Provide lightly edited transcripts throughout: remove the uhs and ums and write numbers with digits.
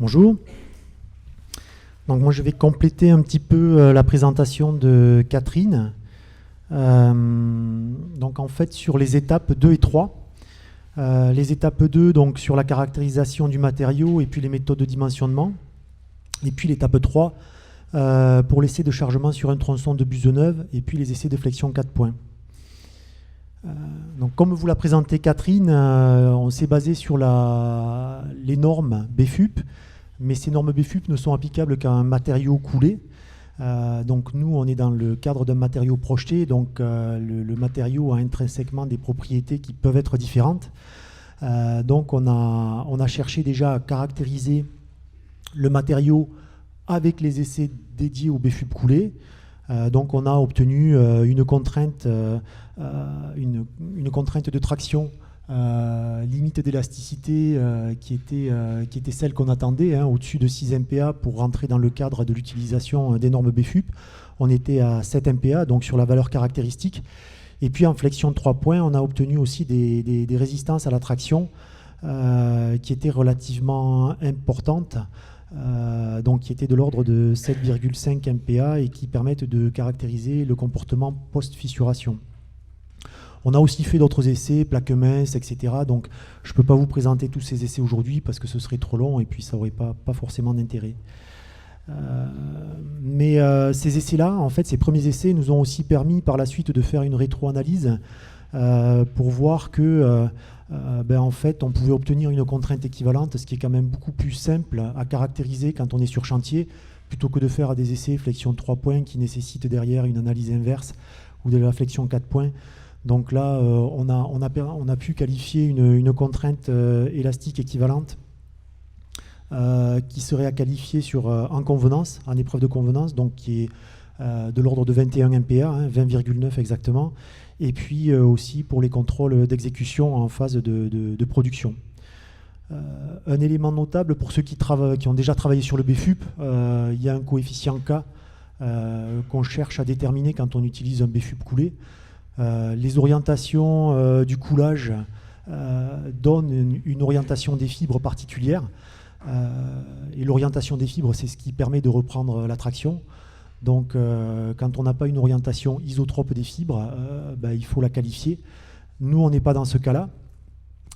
Bonjour. Donc moi je vais compléter un petit peu la présentation de Catherine. Donc en fait sur les étapes 2 et 3. Les étapes 2 donc sur la caractérisation du matériau et puis les méthodes de dimensionnement. Et puis l'étape 3 pour l'essai de chargement sur un tronçon de Buseneuve et puis les essais de flexion 4 points. Donc comme vous l'a présenté Catherine, on s'est basé sur les normes BFUP, mais ces normes BFUP ne sont applicables qu'à un matériau coulé. Donc nous, on est dans le cadre d'un matériau projeté, donc le matériau a intrinsèquement des propriétés qui peuvent être différentes. Donc on a cherché déjà à caractériser le matériau avec les essais dédiés au BFUP coulé. Donc on a obtenu une contrainte de traction limite d'élasticité qui était celle qu'on attendait, au-dessus de 6 MPa pour rentrer dans le cadre de l'utilisation des normes BFUP. On était à 7 MPa, donc sur la valeur caractéristique. Et puis en flexion de 3 points, on a obtenu aussi des résistances à la traction qui étaient relativement importantes. Donc qui était de l'ordre de 7,5 MPa et qui permettent de caractériser le comportement post-fissuration. On a aussi fait d'autres essais, plaques minces, etc. Donc je ne peux pas vous présenter tous ces essais aujourd'hui parce que ce serait trop long et puis ça n'aurait pas forcément d'intérêt. Mais ces essais-là, en fait, ces premiers essais nous ont aussi permis par la suite de faire une rétro-analyse pour voir que en fait, on pouvait obtenir une contrainte équivalente, ce qui est quand même beaucoup plus simple à caractériser quand on est sur chantier, plutôt que de faire des essais flexion de 3 points qui nécessitent derrière une analyse inverse ou de la flexion 4 points. Donc là, on a pu qualifier une contrainte élastique équivalente qui serait à qualifier en convenance, en épreuve de convenance, donc qui est de l'ordre de 21 MPa, 20,9 exactement, et puis aussi pour les contrôles d'exécution en phase de production. Un élément notable pour ceux qui ont déjà travaillé sur le BFUP, il y a un coefficient K qu'on cherche à déterminer quand on utilise un BFUP coulé. Les orientations du coulage donnent une orientation des fibres particulière. Et l'orientation des fibres, c'est ce qui permet de reprendre la traction. Donc quand on n'a pas une orientation isotrope des fibres, il faut la qualifier. Nous, on n'est pas dans ce cas-là,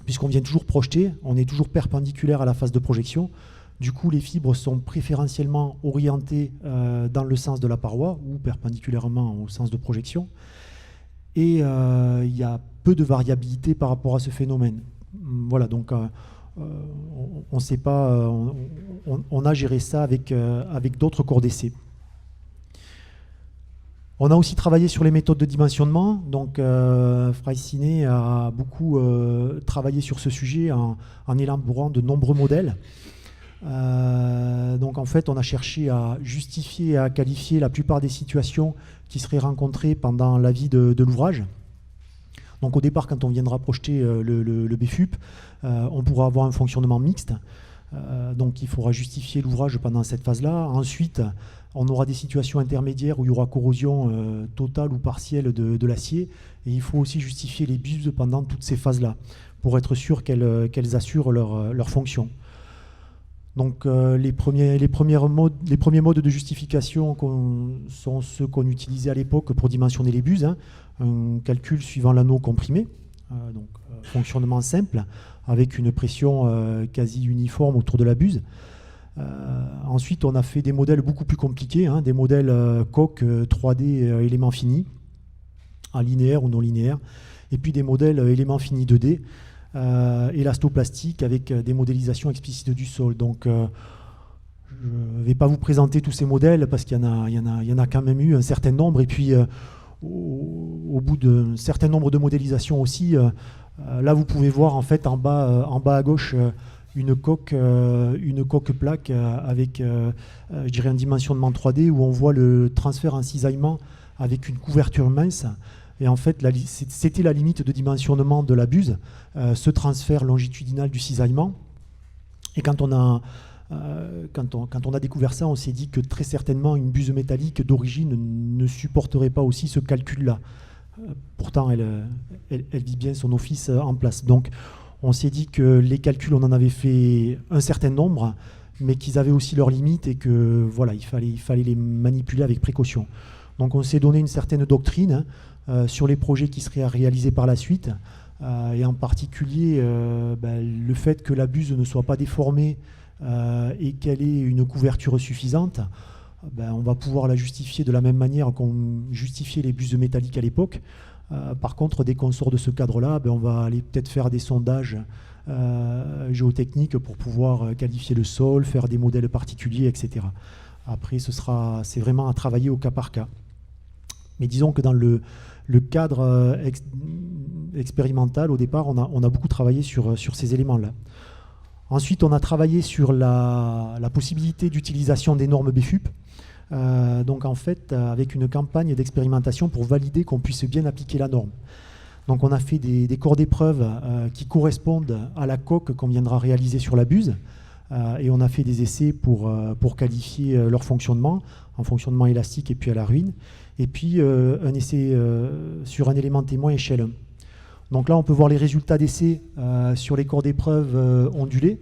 puisqu'on vient toujours projeter, on est toujours perpendiculaire à la phase de projection. Du coup, les fibres sont préférentiellement orientées dans le sens de la paroi ou perpendiculairement au sens de projection. Et il y a peu de variabilité par rapport à ce phénomène. Voilà, donc on sait pas, on a géré ça avec d'autres corps d'essai. On a aussi travaillé sur les méthodes de dimensionnement. Donc Freycinet a beaucoup travaillé sur ce sujet en élaborant de nombreux modèles. Donc en fait, on a cherché à justifier et à qualifier la plupart des situations qui seraient rencontrées pendant la vie de l'ouvrage. Donc au départ, quand on viendra projeter le BFUP, on pourra avoir un fonctionnement mixte. Donc il faudra justifier l'ouvrage pendant cette phase-là. Ensuite, on aura des situations intermédiaires où il y aura corrosion totale ou partielle de l'acier. Et il faut aussi justifier les buses pendant toutes ces phases-là pour être sûr qu'elles assurent leur fonction. Donc les premiers modes de justification sont ceux qu'on utilisait à l'époque pour dimensionner les buses. Un calcul suivant l'anneau comprimé, fonctionnement simple, avec une pression quasi uniforme autour de la buse. Ensuite, on a fait des modèles beaucoup plus compliqués, des modèles coque 3D éléments finis, en linéaire ou non linéaire, et puis des modèles éléments finis 2D, élastoplastiques avec des modélisations explicites du sol. Donc, je ne vais pas vous présenter tous ces modèles parce qu'il y en a quand même eu un certain nombre. Et puis, au bout d'un certain nombre de modélisations aussi, là, vous pouvez voir en fait en bas à gauche une coque plaque avec, je dirais, un dimensionnement 3D où on voit le transfert en cisaillement avec une couverture mince. Et en fait, c'était la limite de dimensionnement de la buse, ce transfert longitudinal du cisaillement. Et quand on a découvert ça, on s'est dit que très certainement une buse métallique d'origine ne supporterait pas aussi ce calcul-là. Pourtant, elle vit bien son office en place. Donc, on s'est dit que les calculs, on en avait fait un certain nombre, mais qu'ils avaient aussi leurs limites et que voilà, il fallait les manipuler avec précaution. Donc on s'est donné une certaine doctrine sur les projets qui seraient réalisés par la suite, et en particulier le fait que la buse ne soit pas déformée et qu'elle ait une couverture suffisante. On va pouvoir la justifier de la même manière qu'on justifiait les buses métalliques à l'époque. Par contre, dès qu'on sort de ce cadre-là, on va aller peut-être faire des sondages géotechniques pour pouvoir qualifier le sol, faire des modèles particuliers, etc. Après, c'est vraiment à travailler au cas par cas. Mais disons que dans le cadre expérimental, au départ, on a beaucoup travaillé sur ces éléments-là. Ensuite, on a travaillé sur la possibilité d'utilisation des normes BFUP. Donc en fait, avec une campagne d'expérimentation pour valider qu'on puisse bien appliquer la norme. Donc on a fait des corps d'épreuve qui correspondent à la coque qu'on viendra réaliser sur la buse, et on a fait des essais pour qualifier leur fonctionnement, en fonctionnement élastique et puis à la ruine, et puis un essai sur un élément témoin échelle 1. Donc là on peut voir les résultats d'essais sur les corps d'épreuve ondulés.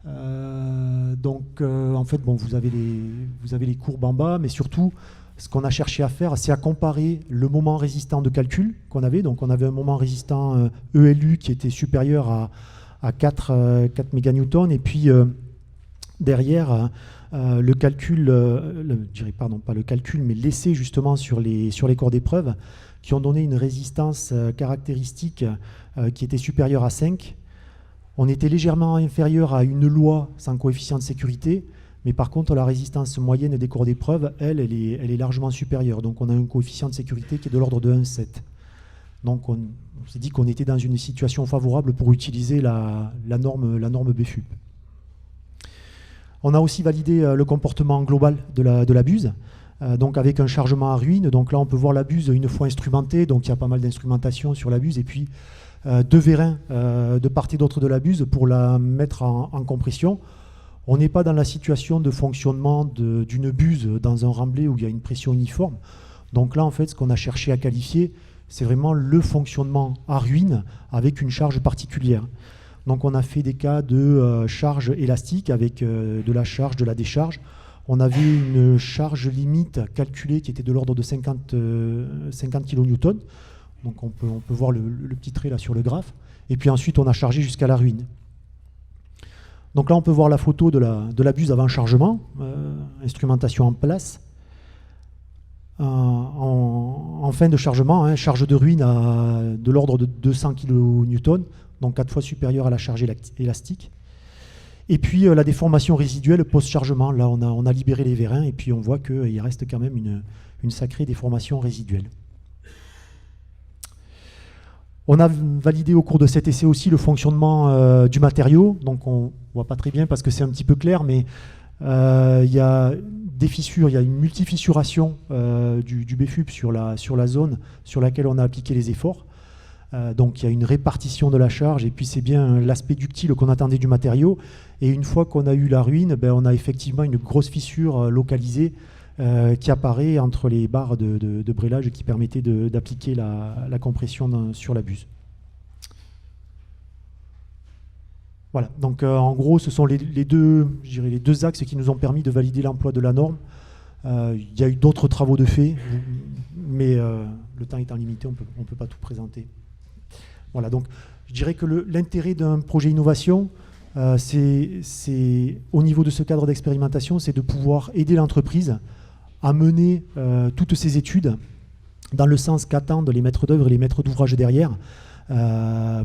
En fait, vous avez les courbes en bas, mais surtout, ce qu'on a cherché à faire, c'est à comparer le moment résistant de calcul qu'on avait. Donc, on avait un moment résistant ELU qui était supérieur à 4 méganewtons, et puis derrière, le calcul, pas le calcul, mais l'essai justement sur les corps d'épreuve, qui ont donné une résistance caractéristique qui était supérieure à 5. On était légèrement inférieur à une loi sans coefficient de sécurité, mais par contre, la résistance moyenne des corps d'épreuve, elle est largement supérieure. Donc, on a un coefficient de sécurité qui est de l'ordre de 1,7. Donc, on s'est dit qu'on était dans une situation favorable pour utiliser la norme BFUP. On a aussi validé le comportement global de la buse, donc avec un chargement à ruine. Donc là, on peut voir la buse une fois instrumentée, donc il y a pas mal d'instrumentation sur la buse, et puis 2 vérins de part et d'autre de la buse pour la mettre en compression. On n'est pas dans la situation de fonctionnement d'une buse dans un remblai où il y a une pression uniforme. Donc là, en fait, ce qu'on a cherché à qualifier, c'est vraiment le fonctionnement à ruine avec une charge particulière. Donc on a fait des cas de charge élastique avec de la charge, de la décharge. On avait une charge limite calculée qui était de l'ordre de 50 kN. Donc on peut voir le petit trait là sur le graphe. Et puis ensuite, on a chargé jusqu'à la ruine. Donc là, on peut voir la photo de la buse avant chargement, instrumentation en place. En fin de chargement, charge de ruine de l'ordre de 200 kN, donc 4 fois supérieure à la charge élastique. Et puis la déformation résiduelle post-chargement. Là, on a libéré les vérins et puis on voit qu'il reste quand même une sacrée déformation résiduelle. On a validé au cours de cet essai aussi le fonctionnement du matériau. Donc on ne voit pas très bien parce que c'est un petit peu clair, mais il y a des fissures, il y a une multifissuration du BFUP sur la zone sur laquelle on a appliqué les efforts. Donc il y a une répartition de la charge et puis c'est bien l'aspect ductile qu'on attendait du matériau. Et une fois qu'on a eu la ruine, on a effectivement une grosse fissure localisée qui apparaît entre les barres de brelage qui permettaient d'appliquer la compression sur la buse. Voilà, donc en gros, ce sont les deux axes qui nous ont permis de valider l'emploi de la norme. Il y a eu d'autres travaux de fait, mais le temps étant limité, on ne peut pas tout présenter. Voilà, donc je dirais que l'intérêt d'un projet innovation, c'est au niveau de ce cadre d'expérimentation, c'est de pouvoir aider l'entreprise à mener toutes ces études dans le sens qu'attendent les maîtres d'œuvre et les maîtres d'ouvrage derrière,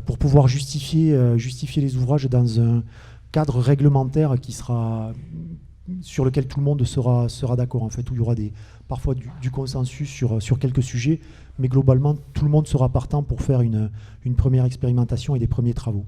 pour pouvoir justifier les ouvrages dans un cadre réglementaire sur lequel tout le monde sera d'accord, en fait, où il y aura parfois du consensus sur quelques sujets, mais globalement tout le monde sera partant pour faire une première expérimentation et des premiers travaux.